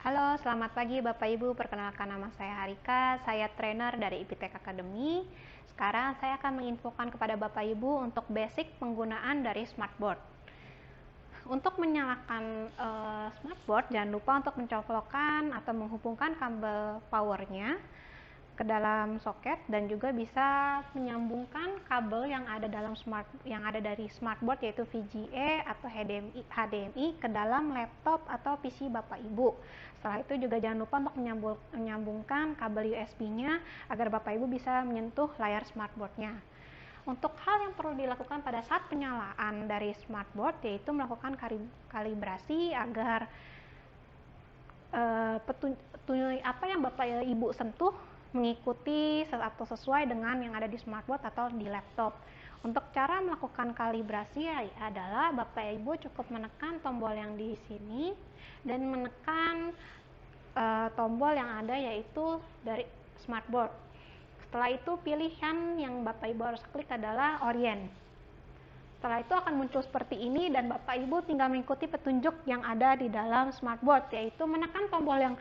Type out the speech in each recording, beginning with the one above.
Halo, selamat pagi Bapak Ibu. Perkenalkan nama saya Harika, saya trainer dari IPTEK Academy. Sekarang saya akan menginfokan kepada Bapak Ibu untuk basic penggunaan dari smartboard. Untuk menyalakan smartboard, jangan lupa untuk mencolokkan atau menghubungkan kabel powernya ke dalam soket dan juga bisa menyambungkan kabel yang ada dari smartboard yaitu VGA atau HDMI ke dalam laptop atau PC Bapak Ibu. Setelah itu juga jangan lupa untuk menyambungkan kabel USB-nya agar Bapak Ibu bisa menyentuh layar smartboard-nya. Untuk hal yang perlu dilakukan pada saat penyalaan dari smartboard yaitu melakukan kalibrasi agar apa yang Bapak Ibu sentuh mengikuti atau sesuai dengan yang ada di smartboard atau di laptop. Untuk cara melakukan kalibrasi adalah Bapak Ibu cukup menekan tombol yang di sini dan menekan tombol yang ada yaitu dari smartboard. Setelah itu pilihan yang Bapak Ibu harus klik adalah orient. Setelah itu akan muncul seperti ini dan Bapak Ibu tinggal mengikuti petunjuk yang ada di dalam smartboard, yaitu menekan tombol yang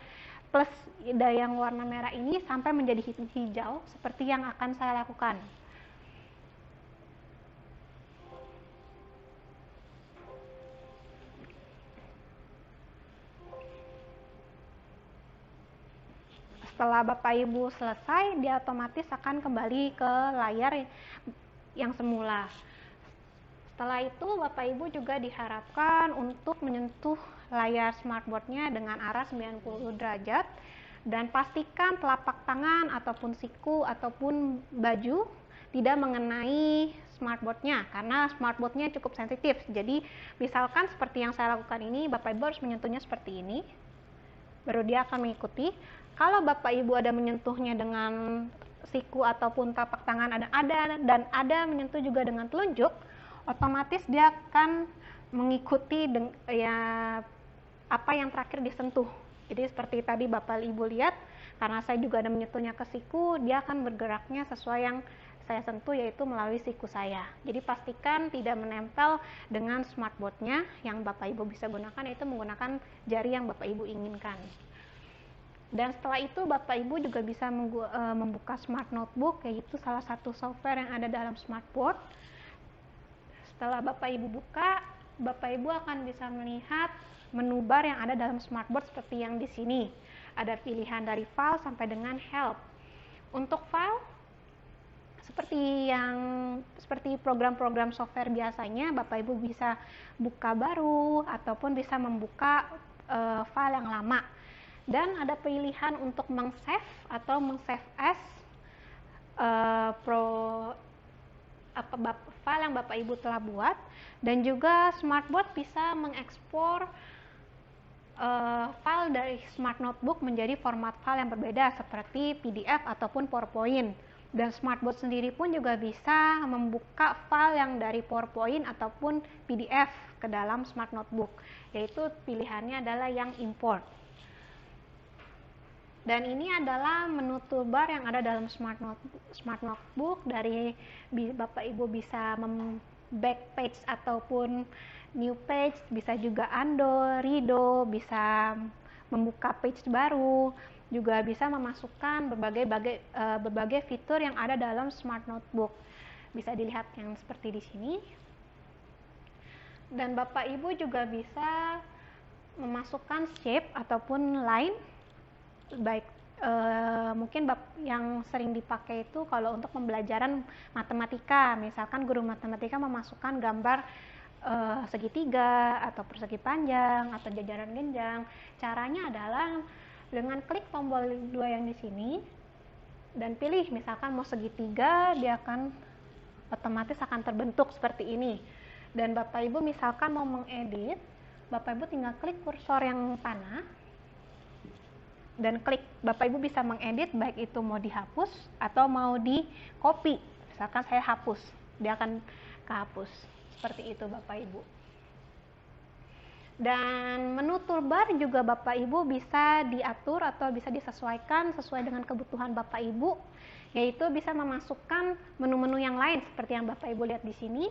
plus yang warna merah ini sampai menjadi hijau seperti yang akan saya lakukan. Setelah Bapak Ibu selesai, dia otomatis akan kembali ke layar yang semula. Setelah itu Bapak Ibu juga diharapkan untuk menyentuh layar smartboard-nya dengan arah 90 derajat dan pastikan telapak tangan ataupun siku ataupun baju tidak mengenai smartboard-nya karena smartboard-nya cukup sensitif. Jadi misalkan seperti yang saya lakukan ini, Bapak Ibu harus menyentuhnya seperti ini, baru dia akan mengikuti. Kalau Bapak Ibu ada menyentuhnya dengan siku ataupun telapak tangan ada menyentuh juga dengan telunjuk, otomatis dia akan mengikuti apa yang terakhir disentuh. Jadi seperti tadi Bapak Ibu lihat, karena saya juga ada menyentuhnya ke siku, dia akan bergeraknya sesuai yang saya sentuh yaitu melalui siku saya. Jadi pastikan tidak menempel dengan smartboard-nya. Yang Bapak Ibu bisa gunakan yaitu menggunakan jari yang Bapak Ibu inginkan. Dan setelah itu Bapak Ibu juga bisa membuka Smart Notebook, yaitu salah satu software yang ada dalam smartboard. Setelah Bapak Ibu buka, Bapak Ibu akan bisa melihat menu bar yang ada dalam smartboard seperti yang di sini. Ada pilihan dari file sampai dengan help. Untuk file, seperti program-program software biasanya, Bapak Ibu bisa buka baru ataupun bisa membuka file yang lama. Dan ada pilihan untuk meng-save atau meng-save as file yang Bapak Ibu telah buat, dan juga smartboard bisa mengekspor file dari Smart Notebook menjadi format file yang berbeda seperti PDF ataupun PowerPoint. Dan smartboard sendiri pun juga bisa membuka file yang dari PowerPoint ataupun PDF ke dalam Smart Notebook, yaitu pilihannya adalah yang import. Dan ini adalah menu toolbar yang ada dalam Smart Notebook. Dari Bapak Ibu bisa back page ataupun new page, bisa juga undo, redo, bisa membuka page baru, juga bisa memasukkan berbagai fitur yang ada dalam Smart Notebook. Bisa dilihat yang seperti di sini. Dan Bapak Ibu juga bisa memasukkan shape ataupun line, baik mungkin yang sering dipakai itu kalau untuk pembelajaran matematika, misalkan guru matematika memasukkan gambar segitiga atau persegi panjang atau jajaran genjang. Caranya adalah dengan klik tombol 2 yang di sini dan pilih misalkan mau segitiga, dia akan otomatis akan terbentuk seperti ini. Dan Bapak Ibu misalkan mau mengedit, Bapak Ibu tinggal klik kursor yang panah dan klik. Bapak Ibu bisa mengedit baik itu mau dihapus atau mau di copy. Misalkan saya hapus, dia akan kehapus. Seperti itu Bapak Ibu. Dan menu toolbar juga Bapak Ibu bisa diatur atau bisa disesuaikan sesuai dengan kebutuhan Bapak Ibu, yaitu bisa memasukkan menu-menu yang lain seperti yang Bapak Ibu lihat di sini.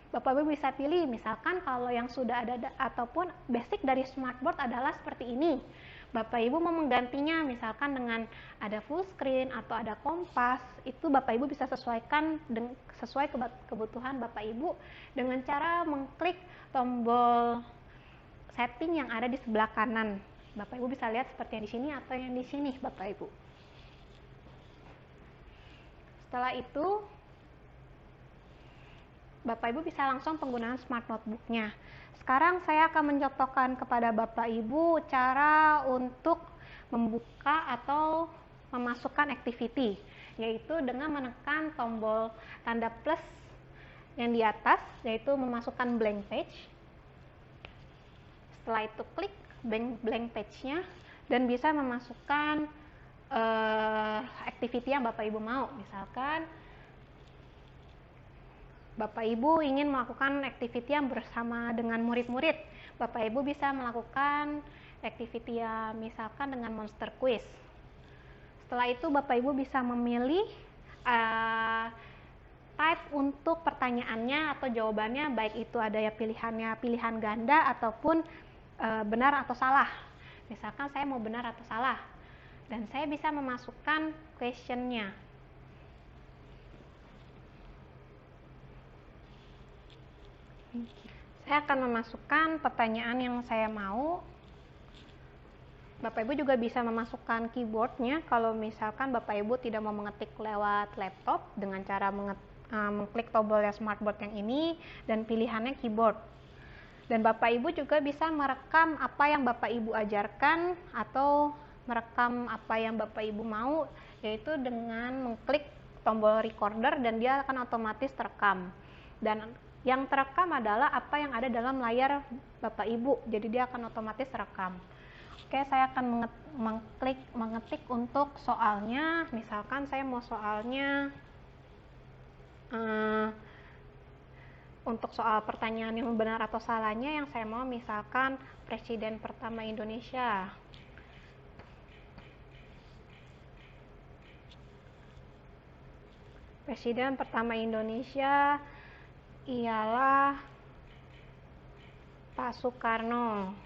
Bapak Ibu bisa pilih, misalkan kalau yang sudah ada ataupun basic dari smartboard adalah seperti ini. Bapak Ibu mau menggantinya misalkan dengan ada full screen atau ada kompas, itu Bapak Ibu bisa sesuaikan sesuai kebutuhan Bapak Ibu dengan cara mengklik tombol setting yang ada di sebelah kanan. Bapak Ibu bisa lihat seperti yang di sini atau yang di sini Bapak Ibu. Setelah itu Bapak Ibu bisa langsung penggunaan smart notebooknya. Sekarang saya akan mencontohkan kepada Bapak Ibu cara untuk membuka atau memasukkan activity, yaitu dengan menekan tombol tanda plus yang di atas, yaitu memasukkan blank page. Setelah itu klik blank page-nya dan bisa memasukkan activity yang Bapak Ibu mau. Misalkan Bapak Ibu ingin melakukan activity yang bersama dengan murid-murid, Bapak Ibu bisa melakukan activity yang misalkan dengan monster quiz. Setelah itu Bapak Ibu bisa memilih type untuk pertanyaannya atau jawabannya, baik itu ada ya pilihannya pilihan ganda ataupun benar atau salah. Misalkan saya mau benar atau salah, dan saya bisa memasukkan questionnya. Saya akan memasukkan pertanyaan yang saya mau. Bapak Ibu juga bisa memasukkan keyboardnya kalau misalkan Bapak Ibu tidak mau mengetik lewat laptop dengan cara mengklik tombol yang smartboard yang ini dan pilihannya keyboard. Dan Bapak Ibu juga bisa merekam apa yang Bapak Ibu ajarkan atau merekam apa yang Bapak Ibu mau, yaitu dengan mengklik tombol recorder dan dia akan otomatis terekam. Dan yang terekam adalah apa yang ada dalam layar Bapak Ibu, jadi dia akan otomatis rekam. Oke, saya akan mengetik untuk soalnya. Misalkan saya mau soalnya untuk soal pertanyaan yang benar atau salahnya, yang saya mau misalkan Presiden pertama Indonesia. Presiden pertama Indonesia ialah Pak Soekarno.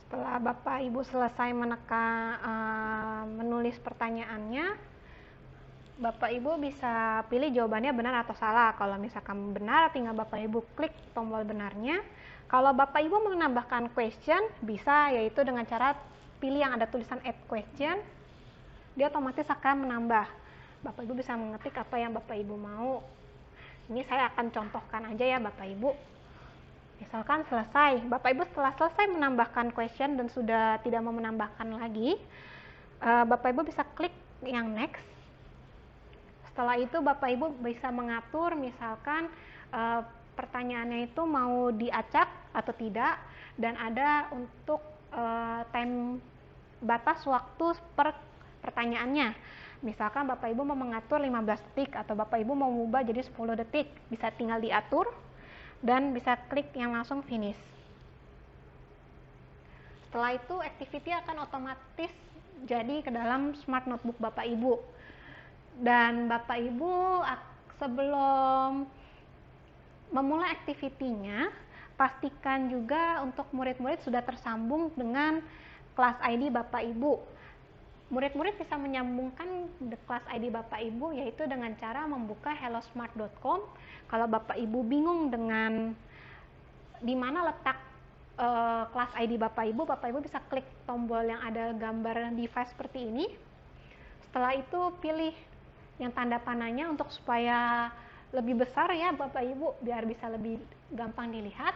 Setelah Bapak Ibu selesai menulis pertanyaannya, Bapak Ibu bisa pilih jawabannya benar atau salah. Kalau misalkan benar, tinggal Bapak Ibu klik tombol benarnya. Kalau Bapak Ibu mau menambahkan question, bisa, yaitu dengan cara pilih yang ada tulisan add question, dia otomatis akan menambah. Bapak Ibu bisa mengetik apa yang Bapak Ibu mau. Ini saya akan contohkan aja ya Bapak Ibu. Misalkan selesai, Bapak Ibu setelah selesai menambahkan question dan sudah tidak mau menambahkan lagi, Bapak Ibu bisa klik yang next. Setelah itu Bapak Ibu bisa mengatur misalkan pertanyaannya itu mau diacak atau tidak, dan ada untuk time batas waktu per pertanyaannya. Misalkan Bapak Ibu mau mengatur 15 detik atau Bapak Ibu mau mengubah jadi 10 detik, bisa tinggal diatur dan bisa klik yang langsung finish. Setelah itu activity akan otomatis jadi ke dalam smart notebook Bapak Ibu. Dan Bapak Ibu sebelum memulai activity-nya, pastikan juga untuk murid-murid sudah tersambung dengan kelas ID Bapak Ibu. Murid-murid bisa menyambungkan kelas ID Bapak Ibu yaitu dengan cara membuka hellosmart.com. Kalau Bapak Ibu bingung dengan di mana letak kelas ID Bapak Ibu bisa klik tombol yang ada gambar device seperti ini. Setelah itu pilih yang tanda panahnya untuk supaya lebih besar ya Bapak Ibu, biar bisa lebih gampang dilihat,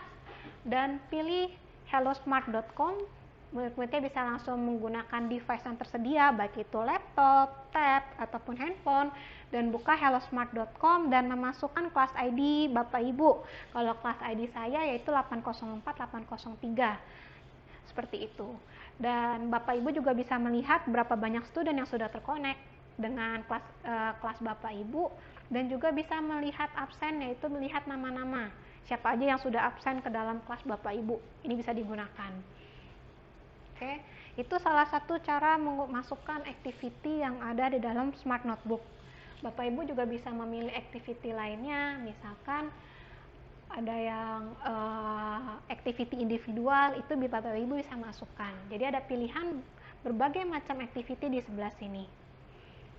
dan pilih hellosmart.com. Murid-muridnya bisa langsung menggunakan device yang tersedia, baik itu laptop, tab, ataupun handphone, dan buka hellosmart.com dan memasukkan kelas ID Bapak Ibu. Kalau kelas ID saya yaitu 804-803, seperti itu. Dan Bapak Ibu juga bisa melihat berapa banyak student yang sudah terkonek dengan kelas Bapak Ibu, dan juga bisa melihat absen, yaitu melihat nama-nama siapa aja yang sudah absen ke dalam kelas Bapak Ibu. Ini bisa digunakan. Oke, Itu salah satu cara memasukkan activity yang ada di dalam Smart Notebook. Bapak Ibu juga bisa memilih activity lainnya, misalkan ada yang activity individual, itu Bapak Ibu bisa masukkan. Jadi ada pilihan berbagai macam activity di sebelah sini.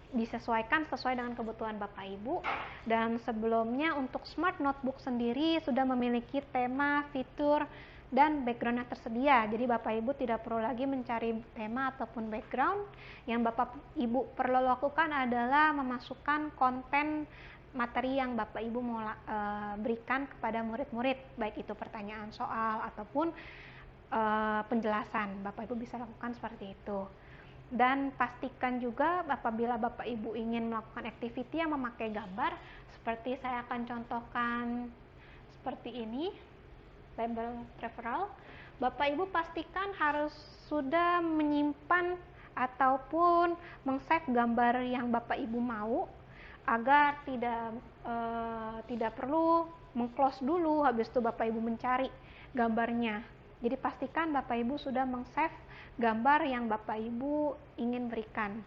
Disesuaikan sesuai dengan kebutuhan Bapak Ibu. Dan sebelumnya untuk Smart Notebook sendiri sudah memiliki tema, fitur, dan background yang tersedia. Jadi Bapak Ibu tidak perlu lagi mencari tema ataupun background. Yang Bapak Ibu perlu lakukan adalah memasukkan konten materi yang Bapak Ibu mau berikan kepada murid-murid, baik itu pertanyaan soal ataupun penjelasan. Bapak Ibu bisa lakukan seperti itu. Dan pastikan juga apabila Bapak Ibu ingin melakukan activity yang memakai gambar, seperti saya akan contohkan seperti ini, label referral, Bapak Ibu pastikan harus sudah menyimpan ataupun meng-save gambar yang Bapak Ibu mau, agar tidak perlu meng-close dulu, habis itu Bapak Ibu mencari gambarnya. Jadi pastikan Bapak Ibu sudah meng-save gambar yang Bapak Ibu ingin berikan.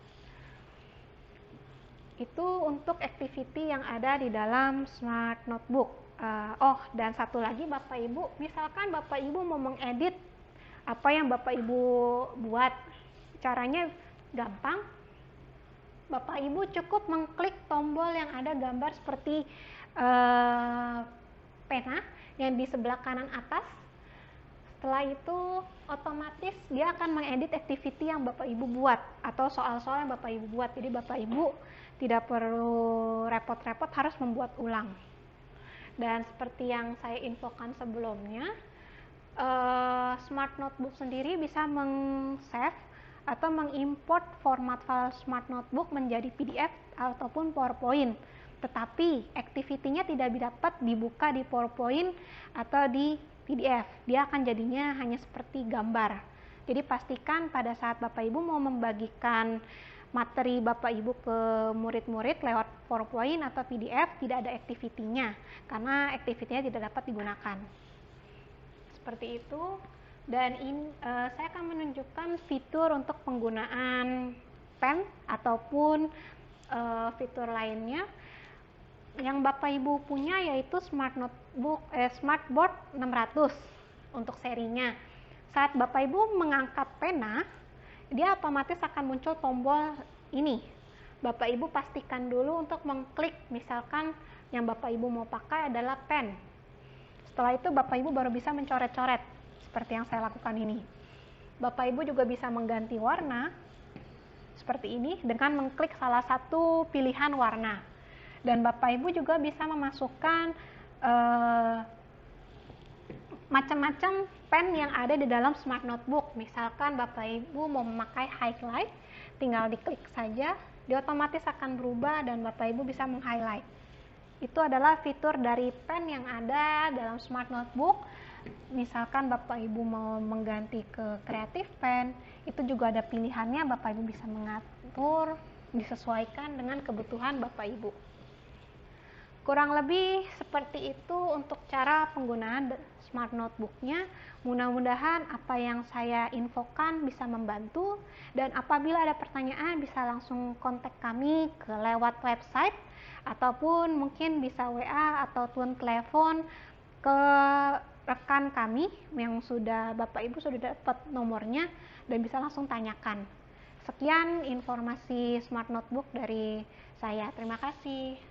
Itu untuk activity yang ada di dalam Smart Notebook. Dan satu lagi Bapak Ibu, misalkan Bapak Ibu mau mengedit apa yang Bapak Ibu buat, caranya gampang. Bapak Ibu cukup mengklik tombol yang ada gambar seperti pena yang di sebelah kanan atas. Setelah itu otomatis dia akan mengedit activity yang Bapak Ibu buat atau soal-soal yang Bapak Ibu buat. Jadi Bapak Ibu tidak perlu repot-repot harus membuat ulang. Dan seperti yang saya infokan sebelumnya, Smart Notebook sendiri bisa meng-save atau mengimport format file Smart Notebook menjadi PDF ataupun PowerPoint. Tetapi activity-nya tidak dapat dibuka di PowerPoint atau di PDF. Dia akan jadinya hanya seperti gambar. Jadi pastikan pada saat Bapak Ibu mau membagikan materi Bapak Ibu ke murid-murid lewat PowerPoint atau PDF, tidak ada activity-nya, karena activity-nya tidak dapat digunakan. Seperti itu. Dan saya akan menunjukkan fitur untuk penggunaan pen ataupun fitur lainnya yang Bapak Ibu punya, yaitu Smartboard 600 untuk serinya. Saat Bapak Ibu mengangkat pena, dia otomatis akan muncul tombol ini. Bapak Ibu pastikan dulu untuk mengklik, misalkan yang Bapak Ibu mau pakai adalah pen. Setelah itu Bapak Ibu baru bisa mencoret-coret seperti yang saya lakukan ini. Bapak Ibu juga bisa mengganti warna seperti ini dengan mengklik salah satu pilihan warna. Dan Bapak Ibu juga bisa memasukkan macam-macam pen yang ada di dalam Smart Notebook. Misalkan Bapak Ibu mau memakai highlight, tinggal diklik saja, dia otomatis akan berubah dan Bapak Ibu bisa meng-highlight. Itu adalah fitur dari pen yang ada dalam Smart Notebook. Misalkan Bapak Ibu mau mengganti ke Creative Pen, itu juga ada pilihannya, Bapak Ibu bisa mengatur, disesuaikan dengan kebutuhan Bapak Ibu. Kurang lebih seperti itu untuk cara penggunaan Smart Notebook-nya. Mudah-mudahan apa yang saya infokan bisa membantu, dan apabila ada pertanyaan bisa langsung kontak kami lewat website ataupun mungkin bisa WA ataupun telepon ke rekan kami yang Bapak Ibu sudah dapat nomornya dan bisa langsung tanyakan. Sekian informasi Smart Notebook dari saya. Terima kasih.